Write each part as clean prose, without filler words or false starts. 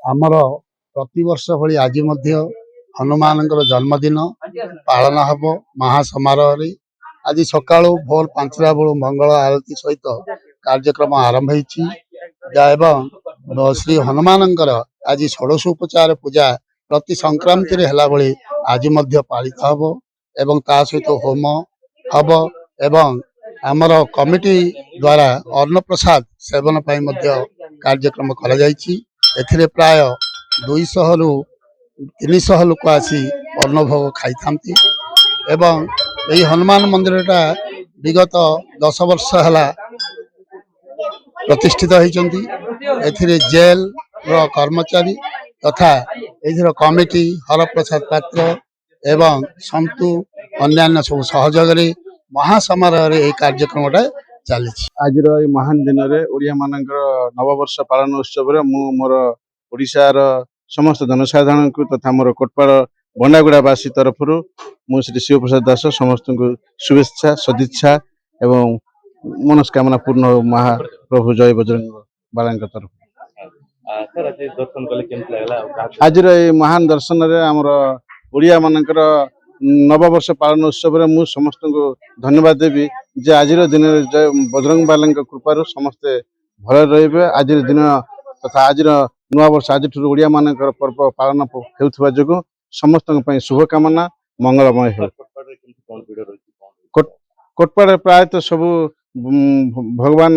ଆମର ପ୍ରତିବର୍ଷ ଭଳି ଆଜି ମଧ୍ୟ ହନୁମାନଙ୍କର ଜନ୍ମଦିନ ପାଳନ ହେବ ମହାସମାରୋହରେ। ଆଜି ସକାଳୁ ଭୋର 5ଟା ବେଳୁ ମଙ୍ଗଳ ଆଳତି ସହିତ କାର୍ଯ୍ୟକ୍ରମ ଆରମ୍ଭ ହୋଇଛି ଏବଂ ଶ୍ରୀ ହନୁମାନଙ୍କର ଆଜି ଷୋଡ଼ଶୋପଚାର ପୂଜା ପ୍ରତି ସଂକ୍ରାନ୍ତିରେ ହେଲା ଭଳି ଆଜି ମଧ୍ୟ ପାଳିତ ହେବ ଏବଂ ତା ସହିତ ହୋମ ହେବ ଏବଂ ଆମର କମିଟି ଦ୍ୱାରା ଅନ୍ନପ୍ରସାଦ ସେବନ ପାଇଁ ମଧ୍ୟ କାର୍ଯ୍ୟକ୍ରମ କରାଯାଇଛି। ଏଥିରେ ପ୍ରାୟ 200ରୁ 300 ଲୋକ ଆସି ଅନ୍ନଭୋଗ ଖାଇଥାନ୍ତି ଏବଂ ଏହି ହନୁମାନ ମନ୍ଦିରଟା ବିଗତ 10 ବର୍ଷ ହେଲା ପ୍ରତିଷ୍ଠିତ ହୋଇଛନ୍ତି। ଏଥିରେ ଜେଲର କର୍ମଚାରୀ ତଥା ଏଥିର କମିଟି ହରପ୍ରସାଦ ପାତ୍ର ଏବଂ ସନ୍ତୁ ଅନ୍ୟାନ୍ୟ ସବୁ ସହଯୋଗରେ ମହାସମାରୋହରେ ଏହି କାର୍ଯ୍ୟକ୍ରମଟା ଚାଲିଛି। ଆଜିର ଏହି ମହାନ ଦିନରେ ଓଡ଼ିଆ ମାନଙ୍କର ନବବର୍ଷ ପାଳନ ଉତ୍ସବରେ ମୁଁ ମୋର ଓଡ଼ିଶାର ସମସ୍ତ ଜନସାଧାରଣଙ୍କୁ ତଥା ମୋର କୋଟପାଳ ବଣ୍ଡାଗୁଡ଼ାବାସୀ ତରଫରୁ ମୁଁ ଶ୍ରୀ ଶିବପ୍ରସାଦ ଦାସ ସମସ୍ତଙ୍କୁ ଶୁଭେଚ୍ଛା ସଦିଚ୍ଛା ଏବଂ ମନସ୍କାମନା ପୂର୍ଣ୍ଣ ମହାପ୍ରଭୁ ଜୟ ବଜରଙ୍ଗ ବାଲାଙ୍କ ତରଫରୁ। ଆଜିର ଏହି ମହାନ ଦର୍ଶନରେ ଆମର ଓଡ଼ିଆ ମାନଙ୍କର ନବବର୍ଷ ପାଳନ ଉତ୍ସବରେ ମୁଁ ସମସ୍ତଙ୍କୁ ଧନ୍ୟବାଦ ଦେବି ଯେ ଆଜିର ଦିନରେ ଜୟ ବଜରଙ୍ଗ ବାଲାଙ୍କ କୃପାରୁ ସମସ୍ତେ ଭଲରେ ରହିବେ। ଆଜିର ଦିନ ତଥା ଆଜିର ନୂଆବର୍ଷ ଆଜିଠାରୁ ଓଡ଼ିଆ ମାନଙ୍କର ପର୍ବ ପାଳନ ହେଉଥିବା ଯୋଗୁଁ ସମସ୍ତଙ୍କ ପାଇଁ ଶୁଭକାମନା ମଙ୍ଗଳମୟ ହେଉ। କୋଟପାଡ଼ରେ ପ୍ରାୟତଃ ସବୁ ଭଗବାନ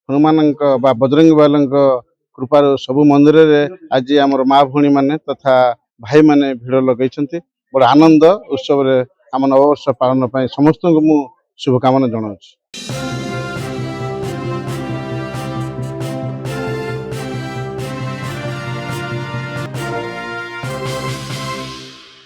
ହନୁମାନଙ୍କ ବା ବଜରଙ୍ଗ ବାଲାଙ୍କ କୃପାରୁ ସବୁ ମନ୍ଦିରରେ ଆଜି ଆମର ମା ଭଉଣୀ ମାନେ ତଥା ଭାଇମାନେ ଭିଡ଼ ଲଗେଇଛନ୍ତି। ବଡ଼ ଆନନ୍ଦ ଉତ୍ସବରେ ଆମ ନବବର୍ଷ ପାଳନ ପାଇଁ ସମସ୍ତଙ୍କୁ ମୁଁ ଶୁଭକାମନା ଜଣାଉଛି।